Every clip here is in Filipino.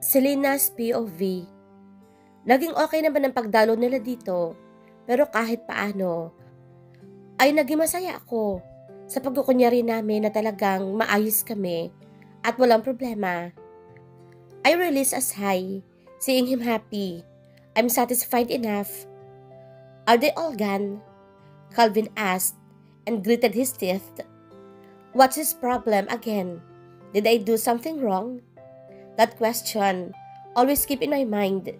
Selena's POV. Naging okay naman ang pag-download nila dito, pero kahit paano, ay naging masaya ako sa pagkukunyari namin na talagang maayos kami at walang problema. I release a sigh, seeing him happy. I'm satisfied enough. Are they all gone? Calvin asked and gritted his teeth. What's his problem again? Did I do something wrong? That question always keep in my mind.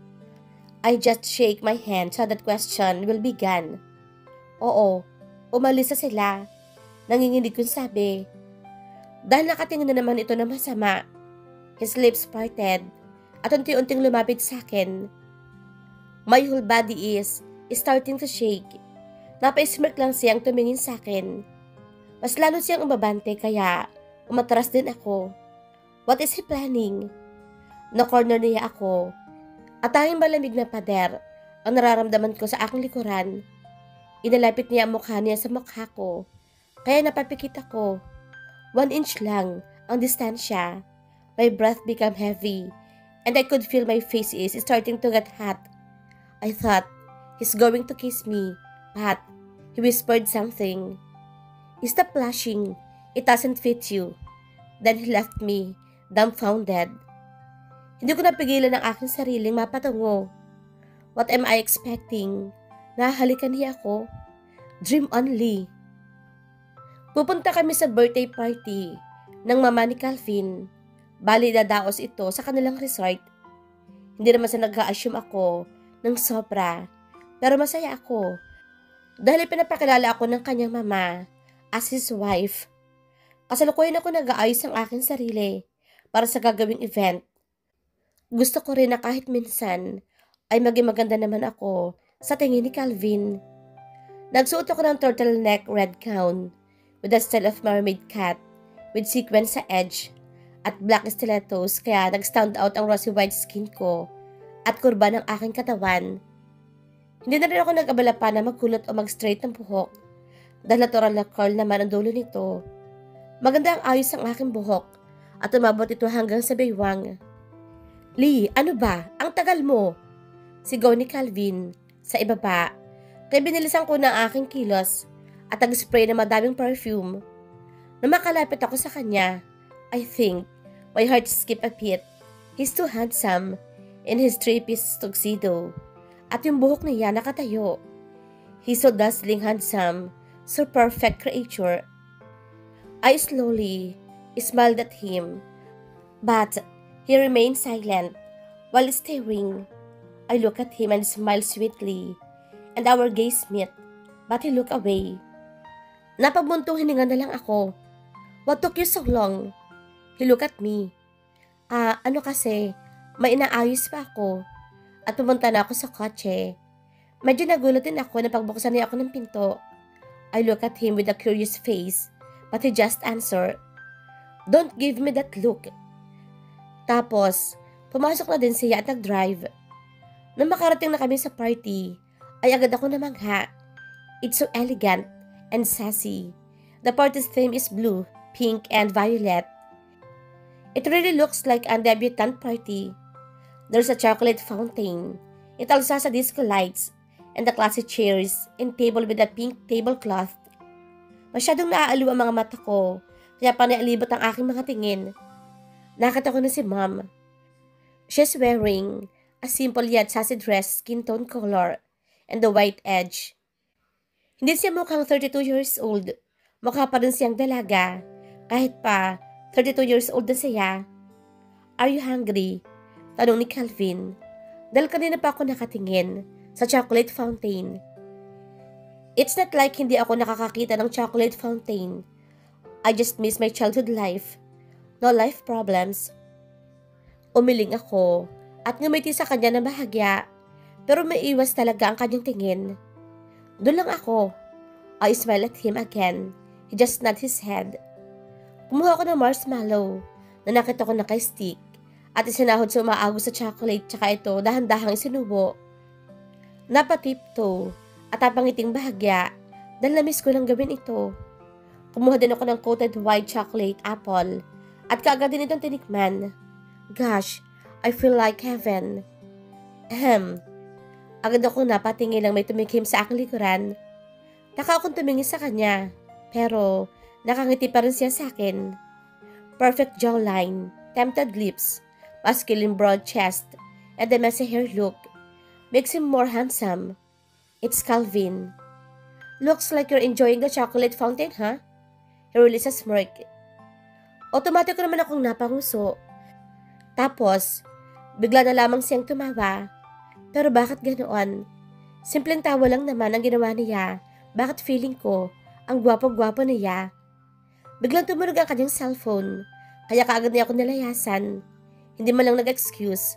I just shake my hand so that question will be gone. Oo, umalis na sila. Nanginginig kong sabi. Dahil nakatingin na naman ito na masama. His lips parted at unti-unting lumapit sa akin. My whole body is starting to shake. Napaismirk lang siyang tumingin sa akin. Mas lalo siyang umabante kaya umatras din ako. What is he planning? Na-corner niya ako at tanging malamig na pader ang nararamdaman ko sa aking likuran. Inalapit niya ang mukha niya sa mukha ko kaya napapikit ako. 1 inch lang ang distansya. My breath became heavy and I could feel my face is starting to get hot. I thought he's going to kiss me, but he whispered something. Stop blushing. It doesn't fit you. Then he left me, dumbfounded. Hindi ko napigilan ang aking sariling mapatungo. What am I expecting? Nahalikan niya ako? Dream only. Pupunta kami sa birthday party ng mama ni Calvin. Bali dadaos ito sa kanilang resort. Hindi naman sa nag-a-assume ako ng sobra. Pero masaya ako. Dahil pinapakilala ako ng kanyang mama as his wife. Kasalukuyan ako nag-aayos ang aking sarili para sa gagawing event. Gusto ko rin na kahit minsan ay maging maganda naman ako sa tingin ni Calvin. Nagsuot ako ng turtleneck red gown with a style of mermaid cat with sequins sa edge at black stilettos kaya nag-stand out ang rosy white skin ko at kurba ng aking katawan. Hindi na rin ako nag-abala pa na magkulot o mag-straight ng buhok dahil natural na curl naman ang dulo nito. Maganda ang ayos ang aking buhok at umabot ito hanggang sa baywang. Lee, ano ba? Ang tagal mo! Sigaw ni Calvin sa ibaba. Kaya binilisan ko ng aking kilos at nag-spray ng madaming perfume. Nang makalapit ako sa kanya, I think my heart skipped a beat. He's too handsome in his 3-piece tuxedo. At yung buhok niya nakatayo. He's so dazzling handsome, so perfect creature. I slowly smiled at him, but he remained silent while staring. I look at him and smile sweetly, and our gaze met, but he looked away. Napagmuntong hininga na lang ako. What took you so long? He looked at me. Ano kasi, may inaayos pa ako. At pumunta na ako sa kotse. Medyo nagulat din ako na pagbuksan niya ako ng pinto. I look at him with a curious face, but he just answered, "Don't give me that look." Tapos, pumasok na din siya at nag-drive. Nang makarating na kami sa party, ay agad ako namangha. It's so elegant and sassy. The party's theme is blue, pink, and violet. It really looks like a debutante party. There's a chocolate fountain. It also has a disco lights and the classy chairs and table with a pink tablecloth. Masyadong naaaliw ang mga mata ko, kaya panialibot ang aking mga tingin. Nakita ko na si Mom. She's wearing a simple yet sassy dress, skin tone color, and the white edge. Hindi siya mukhang 32 years old. Mukha pa rin siyang dalaga. Kahit pa 32 years old na siya. Are you hungry? Tanong ni Calvin. Dahil kanina pa ako nakatingin sa chocolate fountain. It's not like hindi ako nakakakita ng chocolate fountain. I just miss my childhood life. No life problems. Umiling ako at ngumiti sa kanya na bahagya. Pero may iwas talaga ang kanyang tingin. Doon lang ako. I smiled at him again. He just nodded his head. Kumuha ko ng marshmallow na nakita ko naka-stick at isinahod sa umaagos sa chocolate tsaka ito dahan-dahang isinubo. Napatipto at napangiting bahagya dahil na-miss ko lang gawin ito. Kumuha din ako ng coated white chocolate apple at kaagad din itong tinikman. Gosh, I feel like heaven. Ahem. Agad akong napatingin lang may tumikim sa aking likuran. Taka akong tumingin sa kanya, pero nakangiti pa rin siya sa akin. Perfect jawline, tempted lips, masculine broad chest, and the messy hair look makes him more handsome. It's Calvin. Looks like you're enjoying the chocolate fountain, huh? He released a smirk. Automatic naman akong napanguso. Tapos, bigla na lamang siyang tumawa. Pero bakit ganoon? Simpleng tawa lang naman ang ginawa niya. Bakit feeling ko, ang gwapo-gwapo niya? Biglang tumunog ang kanyang cellphone, kaya kaagad niya ako nilayasan. Hindi man lang nag-excuse.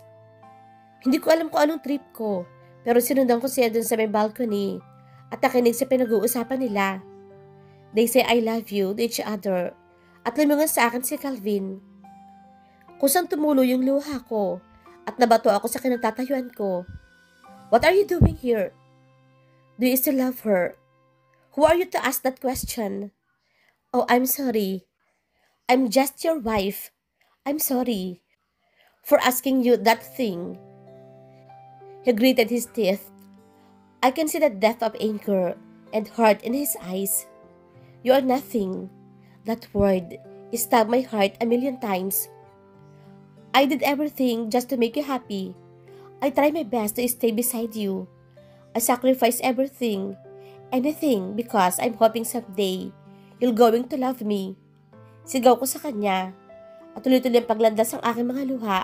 Hindi ko alam kung anong trip ko, pero sinundan ko siya dun sa may balcony at nakinig sa pinag-uusapan nila. They say I love you to each other at lumungan sa akin si Calvin. Kusang tumulo yung luha ko at nabato ako sa kinatatayuan ko. What are you doing here? Do you still love her? Who are you to ask that question? Oh, I'm sorry. I'm just your wife. I'm sorry for asking you that thing. He gritted his teeth. I can see the depth of anger and hurt in his eyes. You are nothing. That word stabbed my heart a million times. I did everything just to make you happy. I tried my best to stay beside you. I sacrificed everything, anything, because I'm hoping someday you're going to love me. Sigaw ko sa kanya at tuloy-tuloy ang paglandas ng aking mga luha.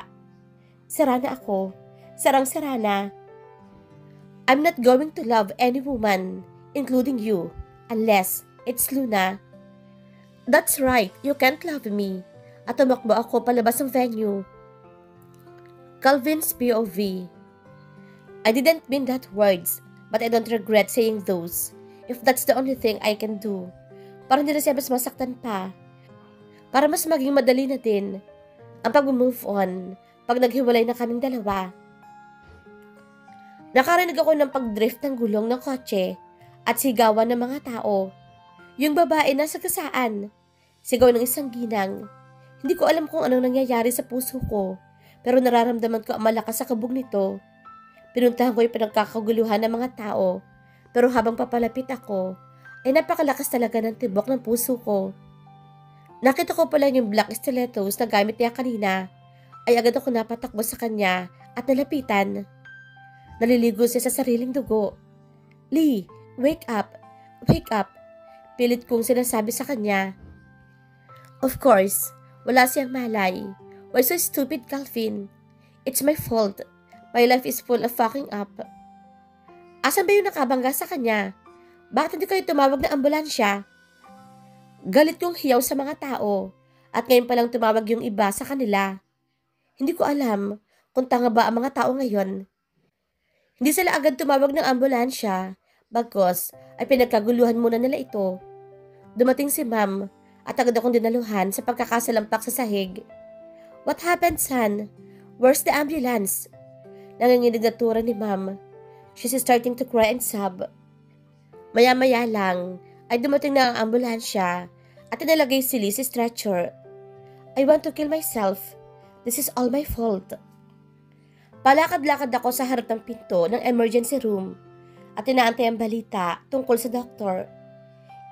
Sira na ako. Sarang-sara na. I'm not going to love any woman, including you, unless it's Luna. That's right, you can't love me. At tumakbo ako palabas ng venue. Calvin's POV. I didn't mean that words, but I don't regret saying those, if that's the only thing I can do. Para hindi na siya mas masaktan pa. Para mas maging madali na din ang pag-move on pag naghiwalay na kaming dalawa. Nakarinig ako ng pag-drift ng gulong ng kotse at sigawan ng mga tao. Yung babae nasa kasaan. Sigaw ng isang ginang. Hindi ko alam kung anong nangyayari sa puso ko, pero nararamdaman ko ang malakas sa kabog nito. Pinuntahan ko yung pinagkakaguluhan ng mga tao, pero habang papalapit ako, ay napakalakas talaga ng tibok ng puso ko. Nakita ko pala yung black stilettos na gamit niya kanina, ay agad ako napatakbo sa kanya at nalapitan. Naliligo siya sa sariling dugo. Lee, wake up! Wake up! Pilit kong sinasabi sa kanya. Of course, wala siyang malay. Why so stupid, Calvin? It's my fault. My life is full of fucking up. Asan ba yung nakabangga sa kanya? Bakit hindi kayo tumawag ng ambulansya? Galit kong hiyaw sa mga tao at ngayon palang tumawag yung iba sa kanila. Hindi ko alam kung tanga ba ang mga tao ngayon. Hindi sila agad tumawag ng ambulansya, bagkos ay pinagkaguluhan muna nila ito. Dumating si ma'am at agad akong dinaluhan sa pagkakasalampak sa sahig. What happened, son? Where's the ambulance? Nanginginig na tura ni ma'am. She's starting to cry and sob. Maya-maya lang ay dumating na ang ambulansya at inalagay si Lee sa stretcher. I want to kill myself. This is all my fault. Palakad-lakad ako sa harap ng pinto ng emergency room at inaantay ang balita tungkol sa doktor.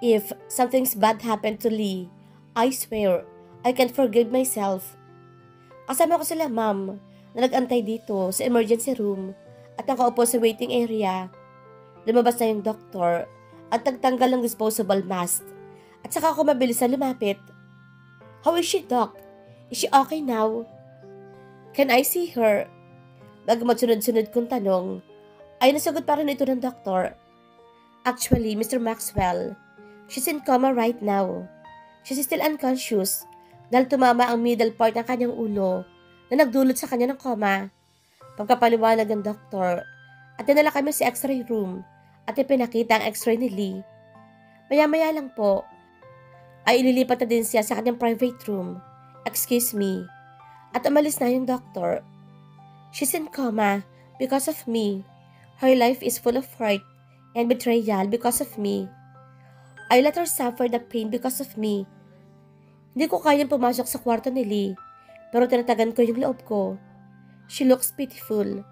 If something's bad happened to Lee, I swear I can't forgive myself. Kasama ko sila ma'am na nag-antay dito sa emergency room at nakaupo sa waiting area. Lumabas na yung doktor at nagtanggal ng disposable mask at saka ako mabilis na lumapit. How is she, doc? Is she okay now? Can I see her? Bagamat sunod-sunod kong tanong, ay nasagot pa rin ito ng doktor. Actually, Mr. Maxwell, she's in coma right now. She's still unconscious dahil tumama ang middle part ng kanyang ulo na nagdulot sa kanya ng coma. Pagkapaliwanag ng doktor at dinala kami sa x-ray room at ipinakita ang x-ray ni Lee. Maya-maya lang po ay ililipat na din siya sa kanyang private room. Excuse me. At umalis na yung doktor. She's in coma because of me. Her life is full of hurt and betrayal because of me. I let her suffer the pain because of me. Hindi ko kayang pumasok sa kwarto ni Lee, pero tinatagan ko yung loob ko. She looks pitiful.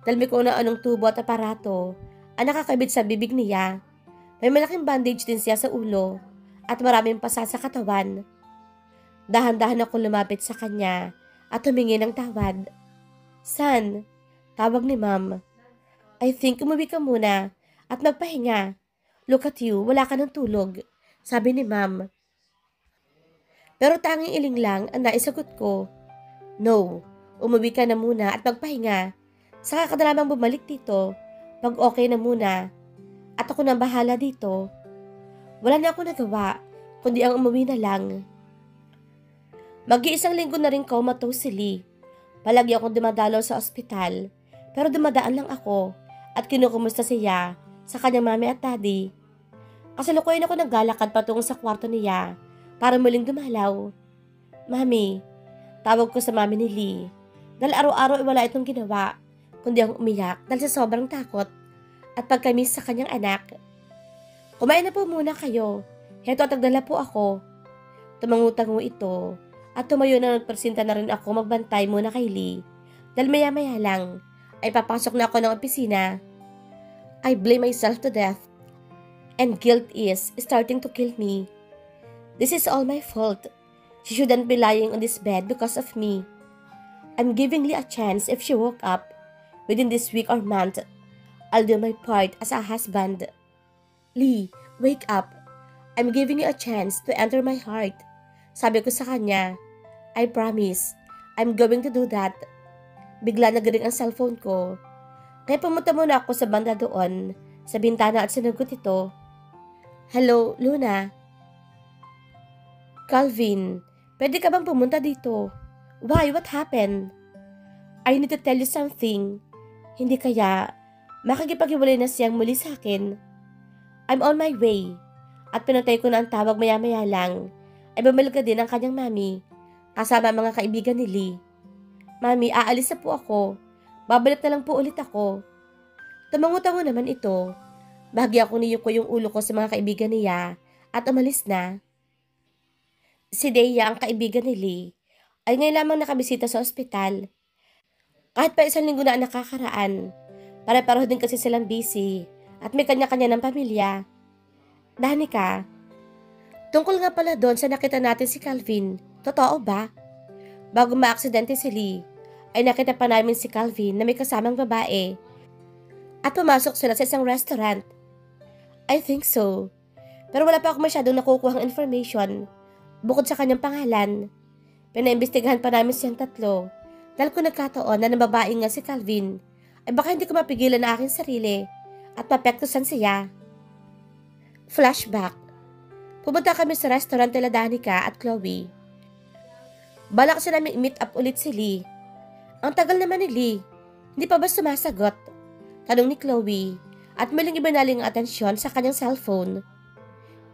Dahil may kung anong tubo at aparato ang nakakabit sa bibig niya. May malaking bandage din siya sa ulo at maraming pasa sa katawan. Dahan-dahan ako lumapit sa kanya at humingi ng tawad. San? Tawag ni Ma'am. I think umuwi ka muna at magpahinga. Look at you, wala ka ng tulog, sabi ni Ma'am. Pero tanging iling lang ang naisagot ko. No, umuwi ka na muna at magpahinga. Saka ka na lamang bumalik dito pag okay na muna. At ako nang bahala dito. Wala na ako nagawa, kundi ang umuwi na lang. Mag-iisang linggo na rin comatose si Lee. Palagi akong dumadalaw sa ospital, pero dumadaan lang ako at kinukumusta siya sa kanyang mami at daddy. Kasalukuyan ako naglalakad patungo sa kwarto niya para muling dumalaw. Mami, tawag ko sa mami ni Lee. Dahil araw-araw ay wala itong ginawa, kundi ang umiyak dahil sa sobrang takot at pagkamiss sa kanyang anak. Kumain na po muna kayo. Heto at nagdala po ako. Tumangutango ito at tumayo na nagpresenta na rin ako magbantay muna kay Lee. Dahil maya-maya lang ay papasok na ako ng opisina. I blame myself to death and guilt is starting to kill me. This is all my fault. She shouldn't be lying on this bed because of me. I'm giving Lee a chance if she woke up within this week or month. I'll do my part as a husband. Lee, wake up. I'm giving you a chance to enter my heart. Sabi ko sa kanya, I promise, I'm going to do that. Bigla nagaring ang cellphone ko. Kaya pumunta muna ako sa banda doon, sa bintana at sinagot ito. Hello, Luna. Calvin, pwede ka bang pumunta dito? Why? What happened? I need to tell you something. Hindi kaya makikipaghiwalay na siyang muli sa akin. I'm on my way. At pinatay ko na ang tawag maya-maya lang. Ay bumalik din ang kanyang mami. Kasama ang mga kaibigan ni Lee. Mami, aalis na po ako. Babalik na lang po ulit ako. Tumangutango naman ito. Bahagi ako niyo ko yung ulo ko sa mga kaibigan niya at umalis na. Si Deya, ang kaibigan ni Lee, ay ngayon lamang nakabisita sa ospital. Kahit pa isang linggo na ang nakakaraan, pare-pareho din kasi silang busy at may kanya-kanya ng pamilya. Danica, tungkol nga pala doon sa nakita natin si Calvin, totoo ba? Bago maaksidente si Lee, ay nakita pa namin si Calvin na may kasamang babae at pumasok sila sa isang restaurant. I think so, pero wala pa ako masyadong nakukuhang information bukod sa kanyang pangalan. Pinaimbestigahan pa namin siyang tatlo dahil kung nagkataon na ng babae nga si Calvin, ay baka hindi ko mapigilan na aking sarili at mapektusan siya. Flashback. Pumunta kami sa restaurant nila Danica at Chloe. Balak siya namin i-meet up ulit si Lee. Ang tagal naman ni Lee. Hindi pa ba sumasagot? Tanong ni Chloe at muling ibinaling ang atensyon sa kanyang cellphone.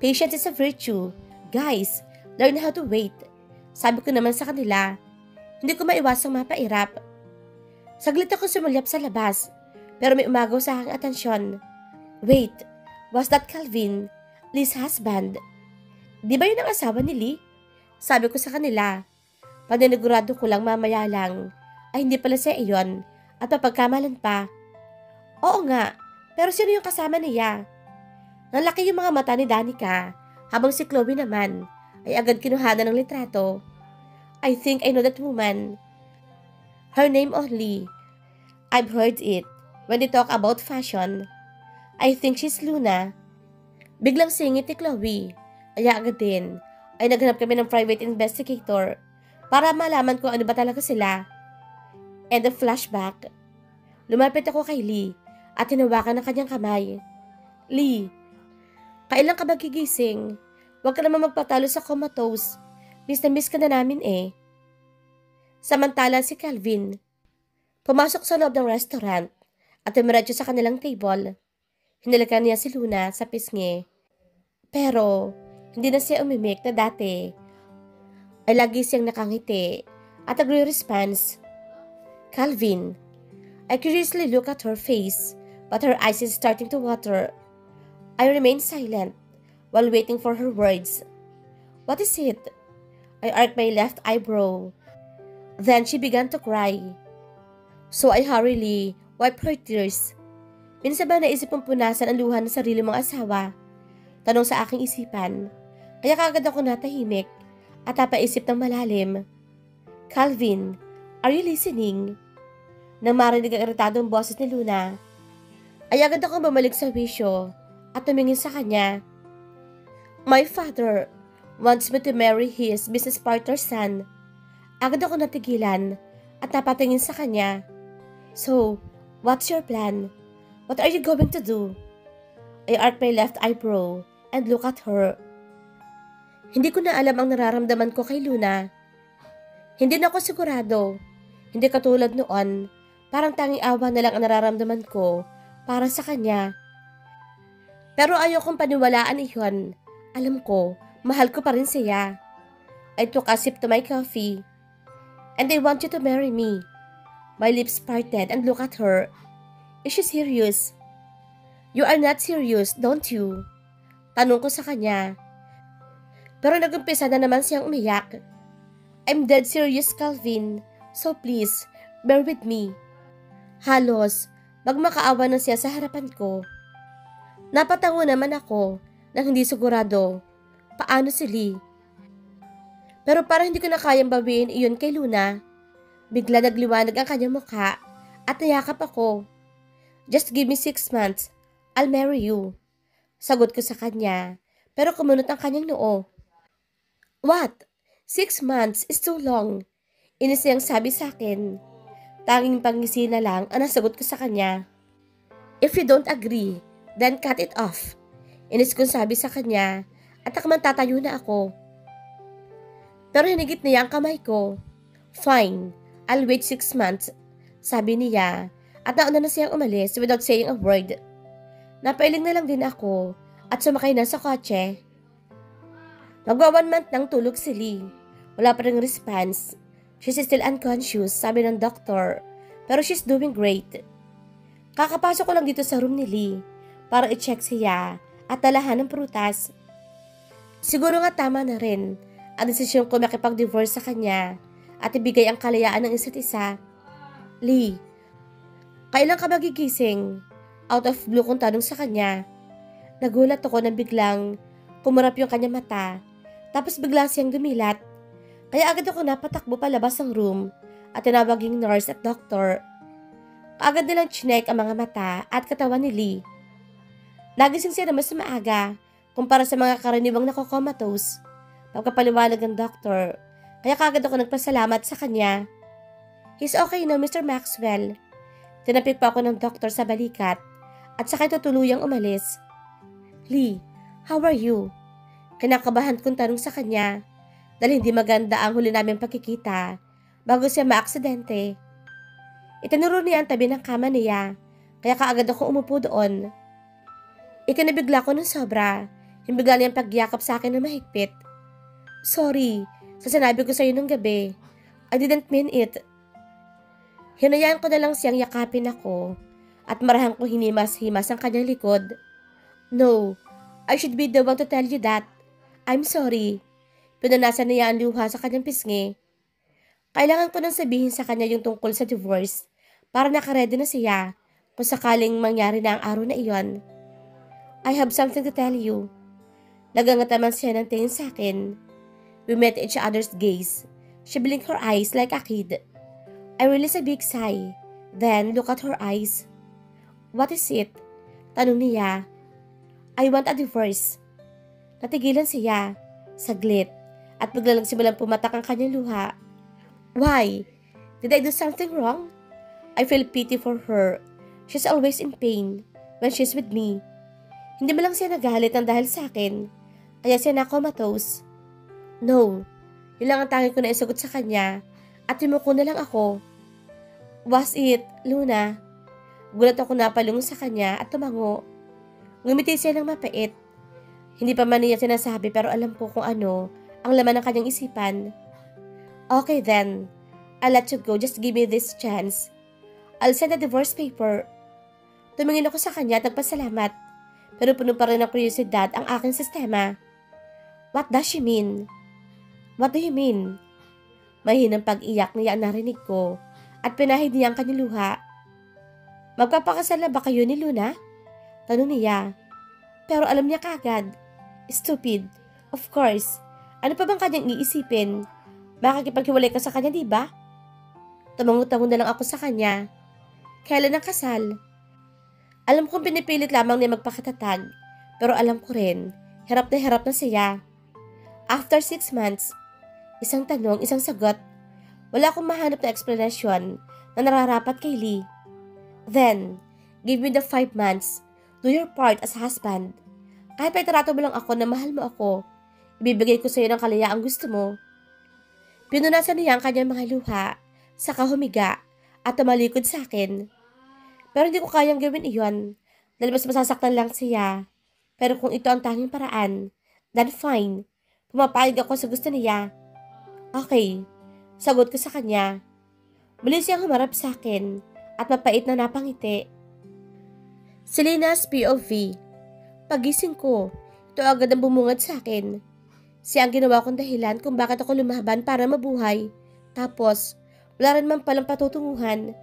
Patience is a virtue. Guys, learn how to wait. Sabi ko naman sa kanila. Hindi ko maiwasang mapairap. Saglit ako sumulyap sa labas, pero may umagaw sa aking atensyon. Wait, was that Calvin, Lee's husband? Di ba yun ang asawa ni Lee? Sabi ko sa kanila. Paninigurado ko lang mamaya lang, ay hindi pala siya iyon at mapagkamalan pa. Oo nga, pero sino yung kasama niya? Nalaki yung mga mata ni Danica, habang si Chloe naman ay agad kinuhanan ng litrato. I think I know that woman. Her name only. I've heard it when they talk about fashion. I think she's Luna. Biglang singit ni Chloe. Kaya agad din ay naghanap kami ng private investigator para malaman kung ano ba talaga sila. And the flashback. Lumapit ako kay Lee at hinawakan ng kanyang kamay. Lee, kailan ka magigising? Huwag ka naman magpatalo sa comatose. Miss na miss ka na namin eh. Samantala si Calvin, pumasok sa loob ng restaurant at tumiretso sa kanilang table. Hinalikan niya si Luna sa pisngi. Pero hindi na siya umimik na dati. Ay lagi siyang nakangiti at nagre-response. Calvin, I curiously look at her face but her eyes is starting to water. I remain silent while waiting for her words. What is it? I arched my left eyebrow. Then she began to cry. So I hurriedly wiped her tears. Minsan ba naisip mong punasan ang luha ng sarili mong asawa? Tanong sa aking isipan. Kaya kagad ako natahimik at napaisip ng malalim. Calvin, are you listening? Nang marinig ang iritadong boses ni Luna, ay agad ako bumalik sa wisyo at tumingin sa kanya. My father wants me to marry his business partner's son. Agad ako natigilan at napatingin sa kanya. So, what's your plan? What are you going to do? I arched my left eyebrow and looked at her. Hindi ko na alam ang nararamdaman ko kay Luna. Hindi na ako sigurado. Hindi katulad noon, parang tanging awa na lang ang nararamdaman ko para sa kanya. Pero ayokong paniwalaan iyon. Alam ko, mahal ko pa rin siya. I took a sip to my coffee. And I want you to marry me. My lips parted and looked at her. Is she serious? You are not serious, don't you? Tanong ko sa kanya. Pero nagumpisa na naman siyang umiyak. I'm dead serious, Calvin. So please, bear with me. Halos, magmakaawa na siya sa harapan ko. Napatango naman ako nang hindi sigurado. Paano si Lee? Pero parang hindi ko na kayang bawiin iyon kay Luna. Bigla nagliwanag ang kanyang mukha at nayakap ako. Just give me 6 months. I'll marry you. Sagot ko sa kanya, pero kumunot ang kanyang noo. What? 6 months is too long. Inis niyang sabi sa akin. Tanging pangisi na lang ang nasagot ko sa kanya. If you don't agree, then cut it off. Inis kong sabi sa kanya at takman tatayo na ako. Pero hinigit niya ang kamay ko. Fine, I'll wait 6 months, sabi niya at nauna na siyang umalis without saying a word. Napailing na lang din ako at sumakay na sa kotse. Magwa 1 month nang tulog si Lee. Wala pa ring response. She's still unconscious, sabi ng doktor, pero she's doing great. Kakapasok ko lang dito sa room ni Lee para i-check siya at dalahan ng prutas. Siguro nga tama na rin ang desisyon ko makipag-divorce sa kanya at ibigay ang kalayaan ng isa't isa. Lee, kailan ka magigising? Out of blue kong tanong sa kanya. Nagulat ako nang biglang kumarap yung kanya mata, tapos bigla siyang dumilat. Kaya agad ako napatakbo palabas ng room at tinawag yung nurse at doctor. Kaagad nilang chinek ang mga mata at katawan ni Lee. Nagising siya na mas maaga kumpara sa mga karaniwang nakokomatose. Pagkapaliwanag ng doktor, kaya kaagad ako nagpasalamat sa kanya. He's okay now, Mr. Maxwell. Tinapik pa ako ng doktor sa balikat at sakay tutuluyang umalis. Lee, how are you? Kinakabahan kong tanong sa kanya dahil hindi maganda ang huli naming pagkikita bago siya maaksidente. Itinuro niya ang tabi ng kama niya kaya kaagad ako umupo doon. Ikinabigla ko ng sobra, yung bigla niyang pagyakap sa akin na mahigpit. Sorry, sa sinabi ko sa iyo nung gabi. I didn't mean it. Hinayaan ko na lang siyang yakapin ako at marahan ko hinimas-himas ang kanyang likod. No, I should be the one to tell you that. I'm sorry. Pinunasan niya ang luha sa kanyang pisngi. Kailangan ko nang sabihin sa kanya yung tungkol sa divorce para nakaredy na siya kung sakaling mangyari na ang araw na iyon. I have something to tell you. Nagangat naman siya ng tingin sa akin. We met each other's gaze. She blinked her eyes like a kid. I released a big sigh, then looked at her eyes. What is it? Tanong niya. I want a divorce. Natigilan siya, saglit, at bigla lang simulang pumatak ang kanyang luha. Why? Did I do something wrong? I feel pity for her. She's always in pain when she's with me. Hindi mo lang siya nagalit ng dahil sa akin, kaya siya na-comatose. No, yun lang ang tangi ko na isagot sa kanya at yumuko na lang ako. Was it, Luna? Gulat ako napalungo sa kanya at tumango. Ngumiti siya ng mapait. Hindi pa man niya sinasabi pero alam ko kung ano ang laman ng kanyang isipan. Okay then, I'll let you go, just give me this chance. I'll send a divorce paper. Tumingin ako sa kanya at nagpasalamat. Pero puno pa rin ng kuryosidad ang aking sistema. What does she mean? What do you mean? Mahinang pag-iyak niya ang narinig ko at pinahid niya ang kanyang luha. Magpapakasal na ba kayo ni Luna? Tanong niya. Pero alam niya kagad. Stupid. Of course. Ano pa bang kanyang iisipin? Makakipaghiwalay ka sa kanya, di ba? Tumango-tango na lang ako sa kanya. Kailan ang kasal? Alam kong pinipilit lamang niya magpakatatag, pero alam ko rin, hirap na siya. After 6 months, isang tanong, isang sagot, wala akong mahanap na explanation na nararapat kay Lee. Then, give me the 5 months, do your part as husband. Kahit may tarato mo lang ako na mahal mo ako, ibibigay ko sa iyo ng kalayaang gusto mo. Pinunasan niya ang kanyang mga luha, saka humiga at tumalikod sa akin. Pero hindi ko kayang gawin iyon dahil mas masasaktan lang siya. Pero kung ito ang tanging paraan, then fine. Pumapayag ako sa gusto niya. Okay, sagot ko sa kanya. Muli siyang humarap sa akin at mapait na napangiti. Selena's POV. Pagising ko, ito agad ang bumungad sa akin. Siya ang ginawa kong dahilan kung bakit ako lumaban para mabuhay. Tapos, wala rin man palang patutunguhan.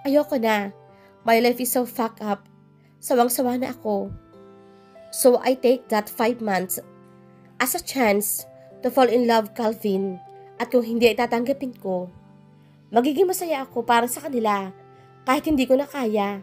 Ayoko na. My life is so fucked up. Sawang-sawa na ako. So I take that 5 months as a chance to fall in love, Calvin. At kung hindi ay tatanggapin ko, magiging masaya ako para sa kanila kahit hindi ko na kaya.